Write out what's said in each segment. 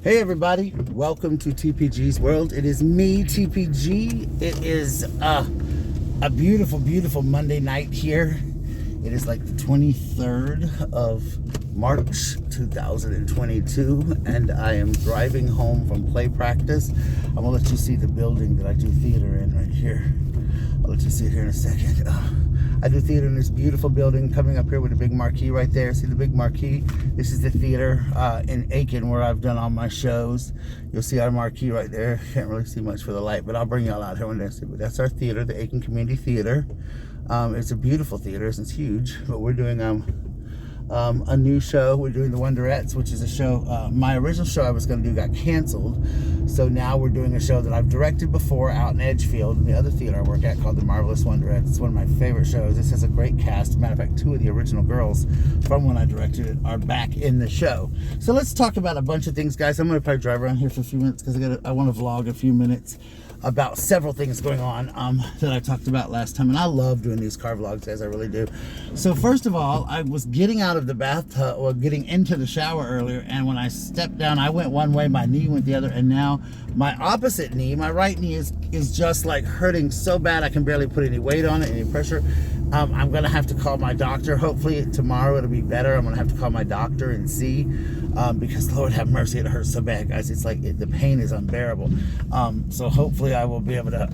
Hey everybody, welcome to TPG's world. It is me, TPG. It is a beautiful, beautiful Monday night here. It is like the 23rd of March 2022, and I am driving home from play practice. I'm gonna let you see the building that I do theater in right here. I'll let you see it here in a second. I do theater in this beautiful building coming up here with a big marquee right there. See the big marquee? This is the theater in Aiken where I've done all my shows. You'll see our marquee right there. Can't really see much for the light, but I'll bring y'all out here when that's it. But that's our theater, the Aiken Community Theater. It's a beautiful theater. It's huge, but we're doing a new show. We're doing the Wonderettes, which is a show. My original show I was going to do got canceled, so now we're doing a show that I've directed before out in Edgefield, in the other theater I work at, called The Marvelous Wonderettes. It's one of my favorite shows. This has a great cast. Matter of fact, two of the original girls from when I directed it are back in the show. So let's talk about a bunch of things, guys. I'm going to probably drive around here for a few minutes because I want to vlog a few minutes about several things going on that I talked about last time, and I love doing these car vlogs, guys. I really do. So first of all, I was getting out of the bathtub, or getting into the shower earlier, and when I stepped down, I went one way, my knee went the other, and now my opposite knee, my right knee, is just like hurting so bad I can barely put any weight on it, any pressure. I'm gonna have to call my doctor. Hopefully tomorrow it'll be better. I'm gonna have to call my doctor and see, because Lord have mercy, it hurts so bad, guys. It's like the pain is unbearable. So hopefully I will be able to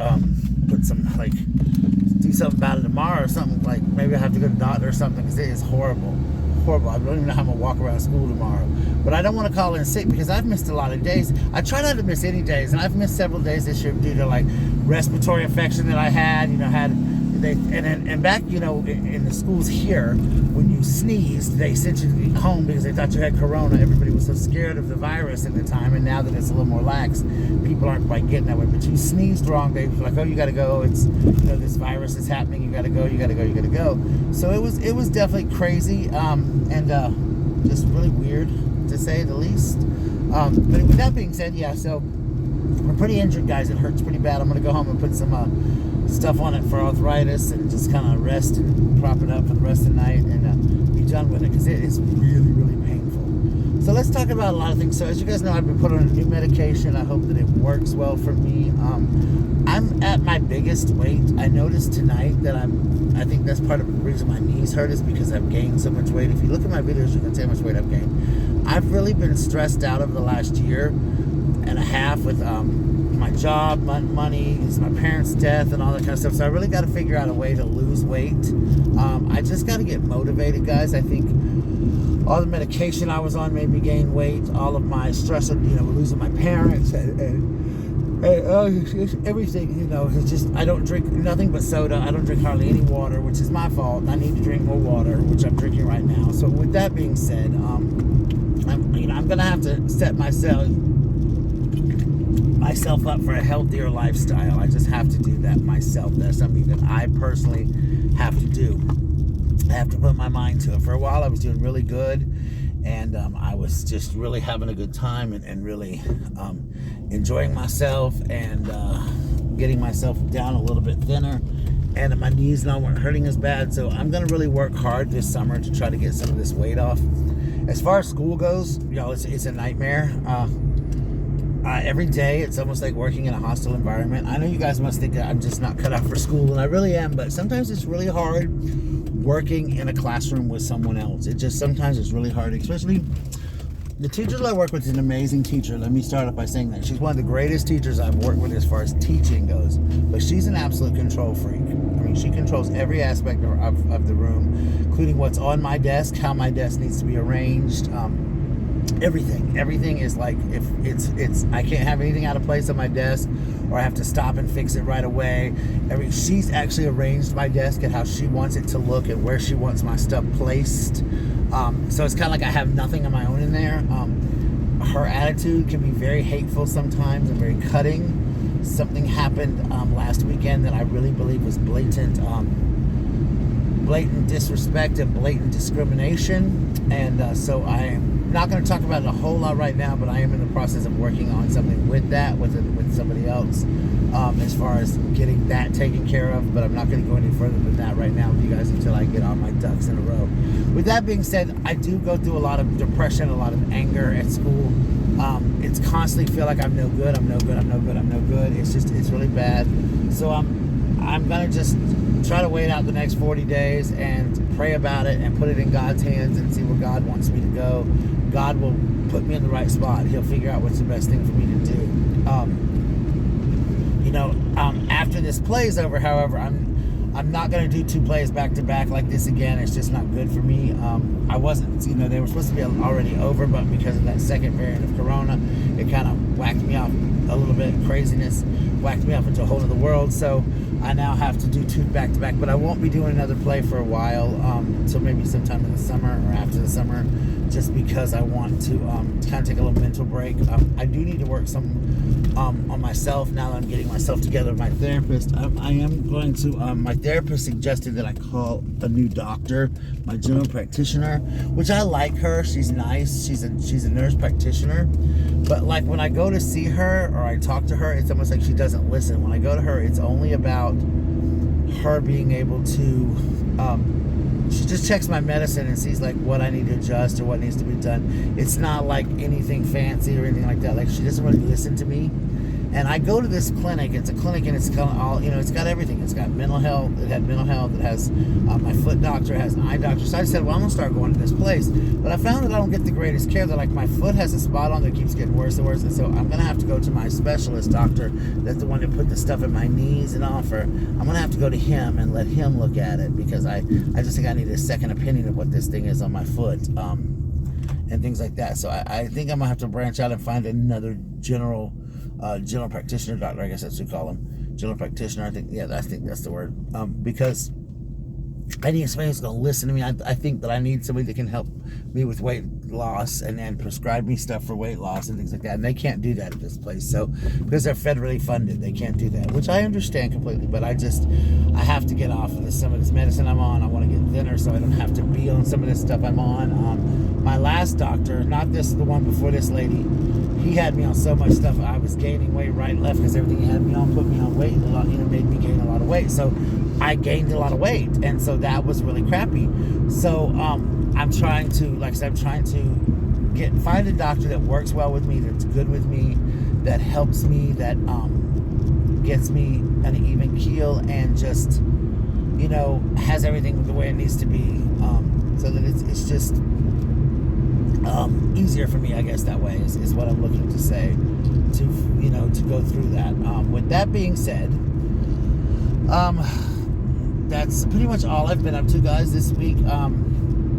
put some, like, do something about it tomorrow or something. Like maybe I have to go to the doctor or something, because it is horrible. Horrible. I don't even know how I'm gonna walk around school tomorrow. But I don't want to call in sick because I've missed a lot of days. I try not to miss any days, and I've missed several days this year due to like respiratory infection that I had. And back, in the schools here, when you sneezed, they sent you home because they thought you had corona. Everybody was so scared of the virus at the time, and now that it's a little more lax, people aren't quite getting that way. But you sneezed wrong, they were like, oh, you gotta go. It's, this virus is happening. You gotta go. You gotta go. You gotta go. So it was definitely crazy, and just really weird, to say the least. But with that being said, yeah. So we're pretty injured, guys. It hurts pretty bad. I'm gonna go home and put some stuff on it for arthritis and just kind of rest and prop it up for the rest of the night and be done with it, because it is really, really painful. So let's talk about a lot of things. So as you guys know, I've been put on a new medication. I hope that it works well for me. I'm at my biggest weight. I noticed tonight that I think that's part of the reason my knees hurt, is because I've gained so much weight. If you look at my videos, you can see how much weight I've gained. I've really been stressed out over the last year and a half with my job, money, my parents' death, and all that kind of stuff. So I really got to figure out a way to lose weight. I just got to get motivated, guys. I think all the medication I was on made me gain weight. All of my stress of, losing my parents and everything, it's just, I don't drink nothing but soda. I don't drink hardly any water, which is my fault. I need to drink more water, which I'm drinking right now. So with that being said, I'm gonna have to set myself up for a healthier lifestyle. I just have to do that myself. That's something that I personally have to do. I have to put my mind to it. For a while I was doing really good, and I was just really having a good time and really enjoying myself and getting myself down a little bit thinner, and my knees now weren't hurting as bad. So I'm gonna really work hard this summer to try to get some of this weight off. As far as school goes, it's a nightmare. Every day it's almost like working in a hostile environment. I know you guys must think that I'm just not cut out for school, and I really am, but sometimes it's really hard working in a classroom with someone else. Sometimes it's really hard, especially the teacher that I work with is an amazing teacher. Let me start off by saying that. She's one of the greatest teachers I've worked with as far as teaching goes, but she's an absolute control freak. I mean, she controls every aspect of the room, including what's on my desk, how my desk needs to be arranged, everything is like, if it's I can't have anything out of place on my desk, or I have to stop and fix it right away. She's actually arranged my desk and how she wants it to look and where she wants my stuff placed. So it's kind of like I have nothing of my own in there. Her attitude can be very hateful sometimes and very cutting. Something happened last weekend that I really believe was blatant disrespect and blatant discrimination, and so I am not going to talk about it a whole lot right now, but I am in the process of working on something with that, with somebody else, as far as getting that taken care of. But I'm not going to go any further than that right now with you guys until I get all my ducks in a row. With that being said, I do go through a lot of depression, a lot of anger at school. It's constantly feel like I'm no good. It's really bad. So I'm gonna just try to wait out the next 40 days and pray about it and put it in God's hands and see where God wants me to go. God will put me in the right spot. He'll figure out what's the best thing for me to do. After this play is over, however, I'm not going to do 2 plays back to back like this again. It's just not good for me. I wasn't, they were supposed to be already over, but because of that second variant of Corona, it kind of whacked me off a little bit. Craziness whacked me off into a whole other world. So I now have to do 2 back to back, but I won't be doing another play for a while. So maybe sometime in the summer or after the summer, just because I want to kind of take a little mental break. I do need to work some on myself now that I'm getting myself together with my therapist. I am going to, my therapist suggested that I call a new doctor, my general practitioner, which I like her. She's nice. She's a nurse practitioner. But like when I go to see her or I talk to her, it's almost like she doesn't listen. When I go to her, it's only about her being able to, she just checks my medicine and sees like what I need to adjust or what needs to be done. It's not like anything fancy or anything like that. Like she doesn't really listen to me. And I go to this clinic. It's a clinic and it's kind of all, it's got everything. It's got mental health. It had mental health. It has my foot doctor. It has an eye doctor. So I said, well, I'm going to start going to this place. But I found that I don't get the greatest care. That like my foot has a spot on that keeps getting worse and worse. And so I'm going to have to go to my specialist doctor. That's the one that put the stuff in my knees and all for. I'm going to have to go to him and let him look at it because I just think I need a second opinion of what this thing is on my foot. And things like that. So I think I'm going to have to branch out and find another general practitioner doctor, I guess that's what you call him. General practitioner, I think that's the word. Because I need somebody who's going to listen to me. I think that I need somebody that can help me with weight loss and prescribe me stuff for weight loss and things like that. And they can't do that at this place. So, because they're federally funded, they can't do that, which I understand completely. But I have to get off of some of this medicine I'm on. I want to get thinner so I don't have to be on some of this stuff I'm on. My last doctor, not the one before this lady, he had me on so much stuff. I was gaining weight right and left because everything he had me on put me on weight a lot, made me gain a lot of weight. So I gained a lot of weight, and so that was really crappy. So I'm trying to, like I said, find a doctor that works well with me, that's good with me, that helps me, that gets me an even keel, and just has everything the way it needs to be, so that it's just easier for me, I guess, that way is what I'm looking to say, to go through that. With that being said, that's pretty much all I've been up to, guys, this week.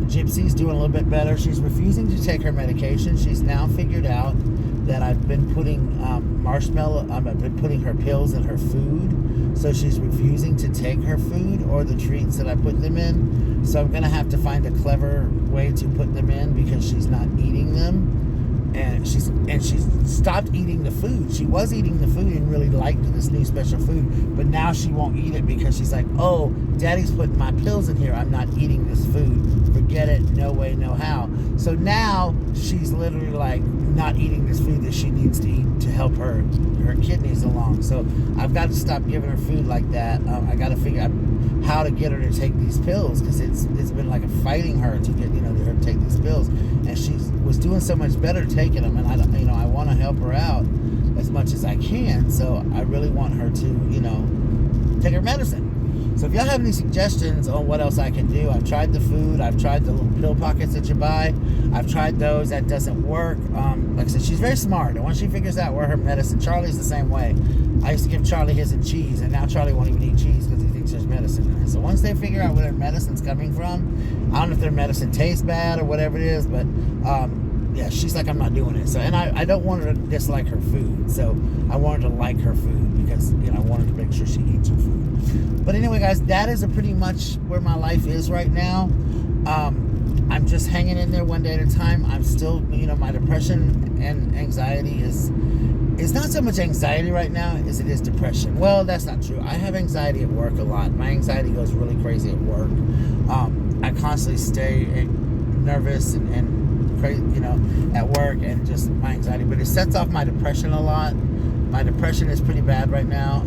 Gypsy's doing a little bit better. She's refusing to take her medication. She's now figured out that I've been putting I've been putting her pills in her food, so she's refusing to take her food or the treats that I put them in. So I'm gonna have to find a clever way to put them in because she's not eating them. And she's stopped eating the food. She was eating the food and really liked this new special food, but now she won't eat it because she's like, oh, Daddy's putting my pills in here. I'm not eating this food. Forget it. No way, no how. So now she's literally like not eating this food that she needs to eat to help her kidneys along. So I've got to stop giving her food like that. I got to figure out how to get her to take these pills because it's been like fighting her to get her to take these pills, and she was doing so much better taking them, and I want to help her out as much as I can. So I really want her to take her medicine. So if y'all have any suggestions on what else I can do, I've tried the food, I've tried the little pill pockets that you buy, I've tried those. That doesn't work. Like I said, she's very smart, and once she figures out where her medicine, Charlie's the same way. I used to give Charlie his and cheese, and now Charlie won't even eat cheese because he thinks there's medicine in it. So once they figure out where their medicine's coming from, I don't know if their medicine tastes bad or whatever it is, but yeah, she's like, I'm not doing it. So, and I don't want her to dislike her food. So I want her to like her food because, I want her to make sure she eats her food. But anyway, guys, that is pretty much where my life is right now. I'm just hanging in there one day at a time. I'm still, my depression and anxiety is not so much anxiety right now as it is depression. Well, that's not true. I have anxiety at work a lot. My anxiety goes really crazy at work. I constantly stay nervous and crazy, at work, and just my anxiety. But it sets off my depression a lot. My depression is pretty bad right now.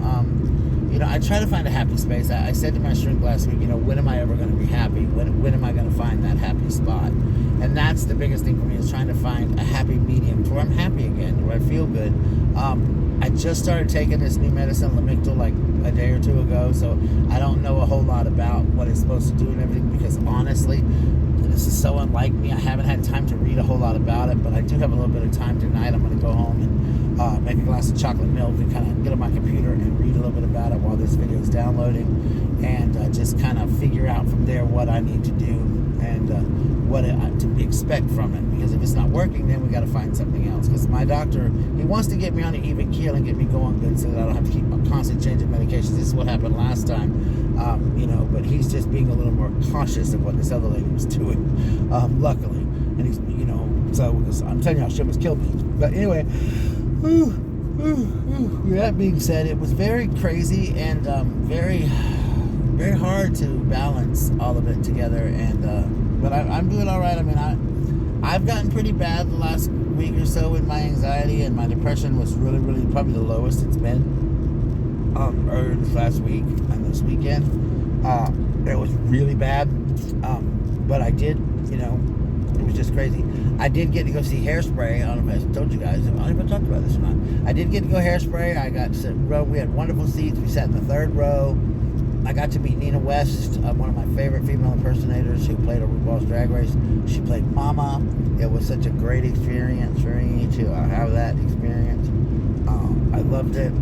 I try to find a happy space. I said to my shrink last week, when am I ever going to be happy? When am I going to find that happy spot? And that's the biggest thing for me, is trying to find a happy medium to where I'm happy again, where I feel good. I just started taking this new medicine, Lamictal, like a day or two ago, so I don't know a whole lot about what it's supposed to do and everything, because honestly, this is so unlike me. I haven't had time to read a whole lot about it, but I do have a little bit of time tonight. I'm going to go home and make a glass of chocolate milk and kind of get on my computer and read a little bit about it while this video is downloading, and just kind of figure out from there what I need to do and what to expect from it. Because if it's not working, then we got to find something else. Because my doctor, he wants to get me on an even keel and get me going good, so that I don't have to keep a constant change of medications. This is what happened last time, but he's just being a little more cautious of what this other lady was doing, luckily. And he's, so I'm telling y'all, she almost killed me. But anyway, with that being said, it was very crazy and very, very hard to balance all of it together. And but I'm doing all right. I mean, I've gotten pretty bad the last week or so with my anxiety, and my depression was really, really probably the lowest it's been earlier this last week and this weekend. It was really bad, but I did, it was just crazy. I did get to go see Hairspray. I don't know if I told you guys. I don't know if I talked about this or not. I did get to go Hairspray. I got to sit in row. We had wonderful seats. We sat in the third row. I got to meet Nina West, one of my favorite female impersonators who played a RuPaul's Drag Race. She played Mama. It was such a great experience for me to have that experience. I loved it.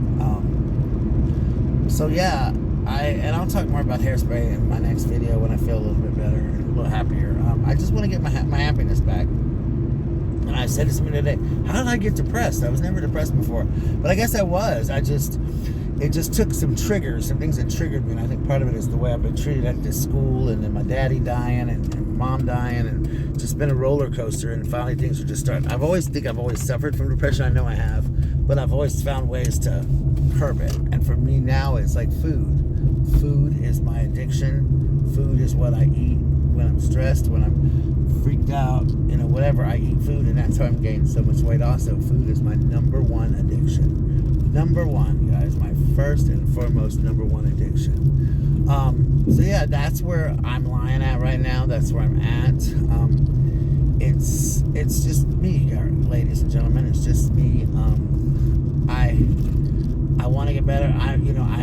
So yeah, I'll talk more about Hairspray in my next video when I feel a little bit better and a little happier. I just want to get my happiness back. And I said to somebody today, how did I get depressed? I was never depressed before, but I guess I was. It just took some triggers, some things that triggered me, and I think part of it is the way I've been treated at this school, and then my daddy dying, and mom dying, and just been a roller coaster, and finally things are just starting. I've always suffered from depression. I know I have, but I've always found ways to curb it. And for me now, it's like food. Food is my addiction. Food is what I eat when I'm stressed, when I'm freaked out, whatever. I eat food, and that's how I'm gaining so much weight also. Food is my number one addiction. Number one, guys, my first and foremost number one addiction. So yeah, that's where I'm lying at right now. That's where I'm at. It's just me, ladies and gentlemen. It's just me. I want to get better. I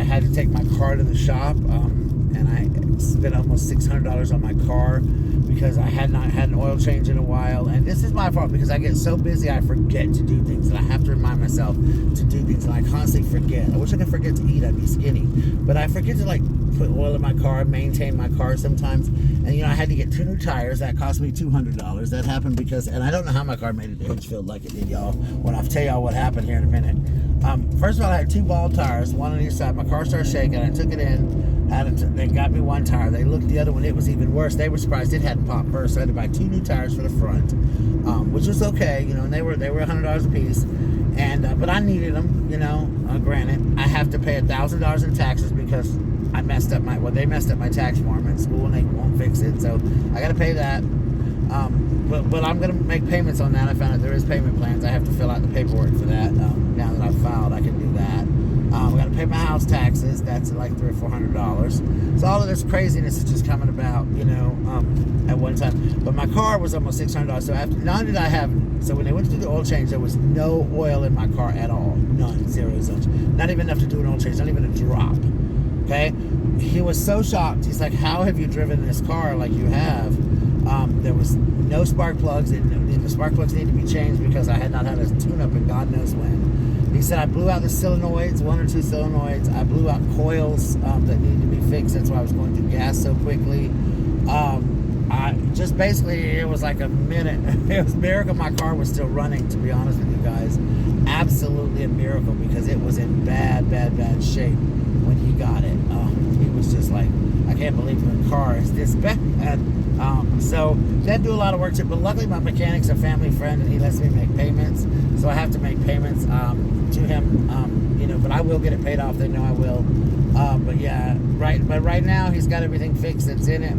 had to take my car to the shop, and I spent almost $600 on my car because I had not had an oil change in a while. And this is my fault, because I get so busy I forget to do things, and I have to remind myself to do things, and I constantly forget. I wish I could forget to eat. I'd be skinny, but I forget to put oil in my car, maintain my car sometimes. And I had to get 2 new tires. That cost me $200. That happened because, and I don't know how my car made it to Edgefield like it did, y'all. When I'll tell y'all what happened here in a minute. First of all, I had 2 bald tires, one on each side. My car started shaking. I took it in. They got me 1 tire. They looked at the other one. It was even worse. They were surprised it hadn't popped first. So I had to buy 2 new tires for the front, which was okay, and they were $100 a piece. And but I needed them, granted. I have to pay $1,000 in taxes because they messed up my tax form at school, and they won't fix it. So I got to pay that. But I'm going to make payments on that. I found out there is payment plans. I have to fill out the paperwork for that. Now that I've filed, I can do that. I got to pay my house taxes. That's like $300 or $400. So all of this craziness is just coming about, at one time. But my car was almost $600. So when they went to do the oil change, there was no oil in my car at all. None. Zero. Not even enough to do an oil change. Not even a drop. Okay? He was so shocked. He's like, how have you driven this car like you have? There was no spark plugs. The spark plugs needed to be changed because I had not had a tune-up in God knows when. He said I blew out the solenoids, 1 or 2 solenoids. I blew out coils that needed to be fixed. That's why I was going through gas so quickly. It was like a minute. It was a miracle my car was still running, to be honest with you guys. Absolutely a miracle, because it was in bad, bad, bad shape when he got it. He was just like, I can't believe your car is this bad. So they do a lot of work to it, but luckily my mechanic's a family friend, and he lets me make payments. So I have to make payments to him, but I will get it paid off. They know I will. But yeah, right now he's got everything fixed that's in it.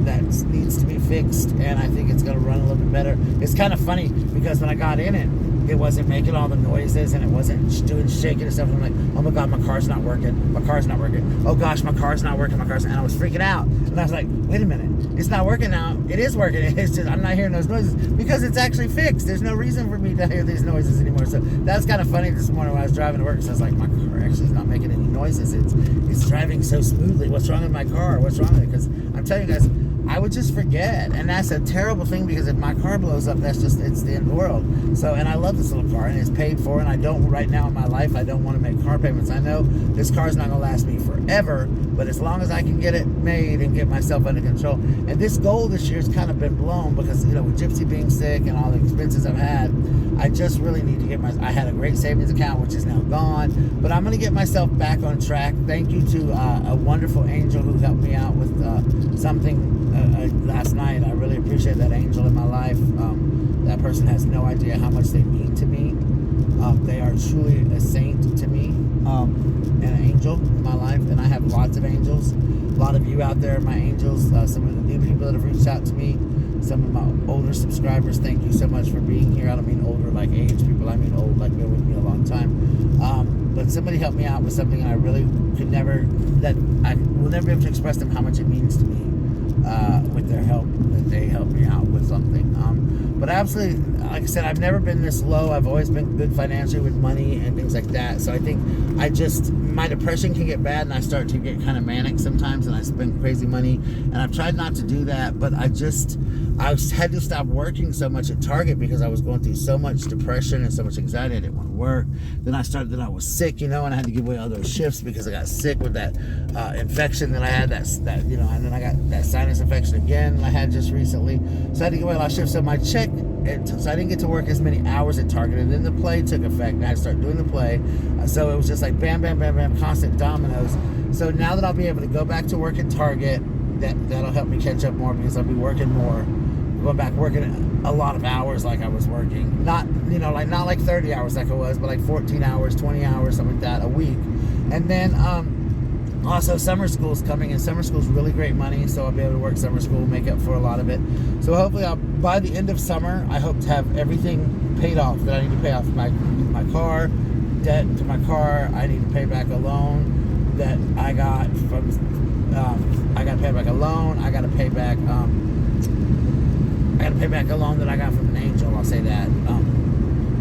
That needs to be fixed, and I think it's going to run a little bit better. It's kind of funny because when I got in it, it wasn't making all the noises and it wasn't doing shaking and stuff. And I'm like, oh my God, my car's not working. My car's not working. Oh gosh, my car's not working. And I was freaking out. And I was like, wait a minute, it's not working now. It is working. It's just I'm not hearing those noises because it's actually fixed. There's no reason for me to hear these noises anymore. So that's kind of funny this morning when I was driving to work. So I was like, my car actually is not making any noises. It's driving so smoothly. What's wrong with my car? What's wrong with it? Because I'm telling you guys, I would just forget, and that's a terrible thing because if my car blows up, it's the end of the world. So, and I love this little car, and it's paid for, and I don't, right now in my life, I don't want to make car payments. I know this car's not going to last me forever, but as long as I can get it made and get myself under control. And this goal this year has kind of been blown because, you know, with Gypsy being sick and all the expenses I've had, I just really need to get I had a great savings account, which is now gone, but I'm going to get myself back on track. Thank you to a wonderful angel who helped me out with something last night. I really appreciate that angel in my life. That person has no idea how much they mean to me. They are truly a saint to me, and an angel in my life, and I have lots of angels. A lot of you out there are my angels. Some of the new people that have reached out to me, some of my older subscribers, thank you so much for being here. I don't mean older like age people, I mean old like been with me a long time. But somebody helped me out with something, and I really I will never be able to express them how much it means to me with their help, that they helped me out with something. But absolutely, like I said, I've never been this low. I've always been good financially with money and things like that. So I think my depression can get bad, and I start to get kind of manic sometimes, and I spend crazy money. And I've tried not to do that, but I had to stop working so much at Target because I was going through so much depression and so much anxiety. I didn't want to work. Then I was sick, you know, and I had to give away all those shifts because I got sick with that infection that I had, that you know, and then I got that sinus infection again I had just recently. So I had to give away a lot of shifts. So my check, so I didn't get to work as many hours at Target, and then the play took effect, and I had to start doing the play. So it was just like bam, bam, bam, bam, constant dominoes. So now that I'll be able to go back to work at Target, that'll help me catch up more because I'll be working more. Going back working a lot of hours like I was working. Not, you know, like not like 30 hours like I was, but like 14 hours, 20 hours, something like that a week. And then also summer school's coming, and summer school's really great money, so I'll be able to work summer school, make up for a lot of it. So hopefully by the end of summer, I hope to have everything paid off that I need to pay off. My car, debt to my car, I need to pay back a loan that I got from, I got to pay back a loan, I got to pay back a loan that I got from an angel, I'll say that.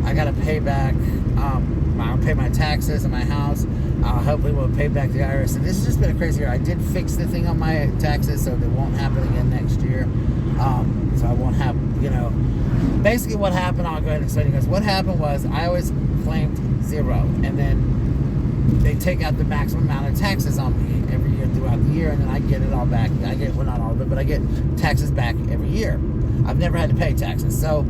I got to pay back, I'll pay my taxes and my house. Hopefully we'll pay back the IRS. And this has just been a crazy year. I did fix the thing on my taxes, so they won't happen again next year. So I won't have, you know, basically what happened, I'll go ahead and explain to you guys. What happened was I always claimed 0, and then they take out the maximum amount of taxes on me every year throughout the year, and then I get it all back. Well, not all of it, but I get taxes back every year. I've never had to pay taxes. So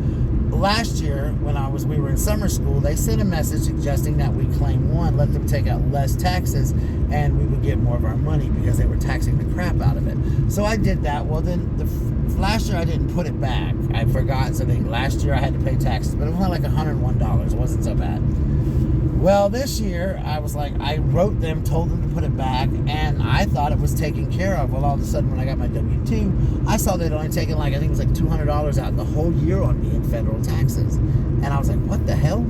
last year, when we were in summer school, they sent a message suggesting that we claim 1, let them take out less taxes, and we would get more of our money because they were taxing the crap out of it. So I did that. Well, then last year I didn't put it back. I forgot something. Last year I had to pay taxes, but it was only like $101. It wasn't so bad. Well, this year, I was like, I wrote them, told them to put it back, and I thought it was taken care of. Well, all of a sudden, when I got my W-2, I saw they'd only taken I think it was like $200 out the whole year on me in federal taxes. And I was like, what the hell?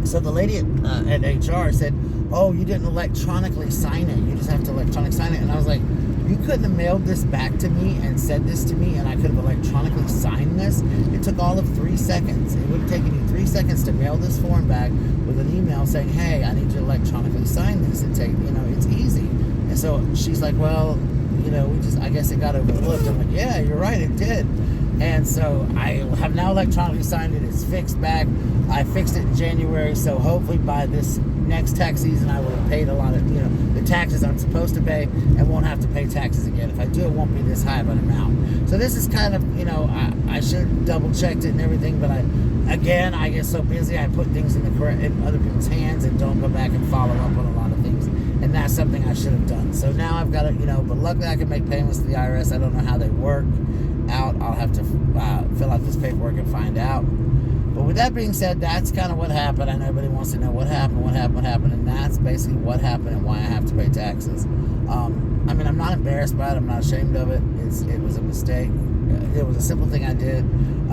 So the lady at HR said, oh, you didn't electronically sign it. You just have to electronically sign it. And I was like, you couldn't have mailed this back to me and said this to me, and I could have electronically signed this? It took all of 3 seconds. It would have taken you 3 seconds to mail this form back with an email saying, hey, I need you to electronically sign this. It's easy. And so she's like, well, you know, I guess it got overlooked. I'm like, yeah, you're right, it did. And so I have now electronically signed it. It's fixed back. I fixed it in January, so hopefully by this next tax season I will have paid a lot of, you know, the taxes I'm supposed to pay and won't have to pay taxes again. If I do, it won't be this high of an amount. So this is kind of, you know, I should have double checked it and everything, but I get so busy, I put things in other people's hands and don't go back and follow up on a lot of things. And that's something I should have done. So now I've got to, you know, but luckily I can make payments to the IRS. I don't know how they work out. I'll have to fill out this paperwork and find out. But with that being said, that's kind of what happened. I know everybody wants to know what happened, and that's basically what happened and why I have to pay taxes. I mean, I'm not embarrassed by it. I'm not ashamed of it. It was a mistake. It was a simple thing I did.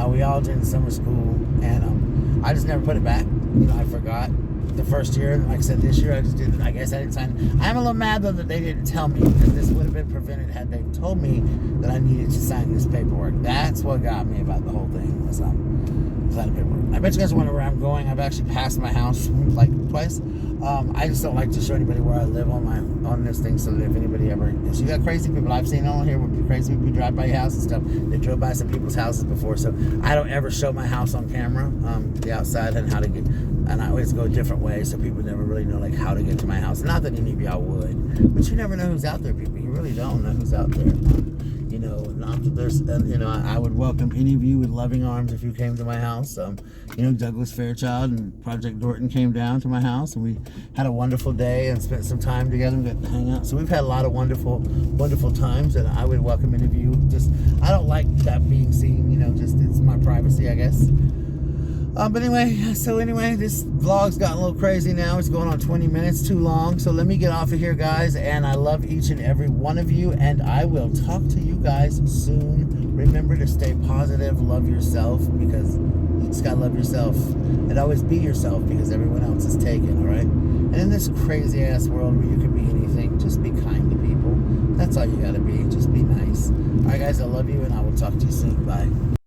We all did in summer school, and I just never put it back. You know, I forgot the first year. Like I said, this year I just didn't. I guess I didn't sign. I'm a little mad though that they didn't tell me, because this would have been prevented had they told me that I needed to sign this paperwork. That's what got me about the whole thing. Was signing paperwork. I bet you guys wonder where I'm going. I've actually passed my house like twice. I just don't like to show anybody where I live on this thing, so that if anybody ever, so you got crazy people I've seen on here, with crazy people drive by your house and stuff. They drove by some people's houses before, so I don't ever show my house on camera, the outside and how to get, and I always go a different way, so people never really know like how to get to my house. Not that any of y'all would, but you never know who's out there, people. You really don't know who's out there. You know, not that there's, you know, I would welcome any of you with loving arms if you came to my house. You know, Douglas Fairchild and Project Dorton came down to my house, and we had a wonderful day and spent some time together and got to hang out. So we've had a lot of wonderful, wonderful times, and I would welcome any of you. Just, I don't like that being seen, you know, just, it's my privacy, I guess. But anyway, this vlog's gotten a little crazy now. It's going on 20 minutes too long. So let me get off of here, guys. And I love each and every one of you. And I will talk to you guys soon. Remember to stay positive. Love yourself, because you just got to love yourself. And always be yourself, because everyone else is taken, all right? And in this crazy-ass world where you can be anything, just be kind to people. That's all you got to be. Just be nice. All right, guys, I love you, and I will talk to you soon. Bye.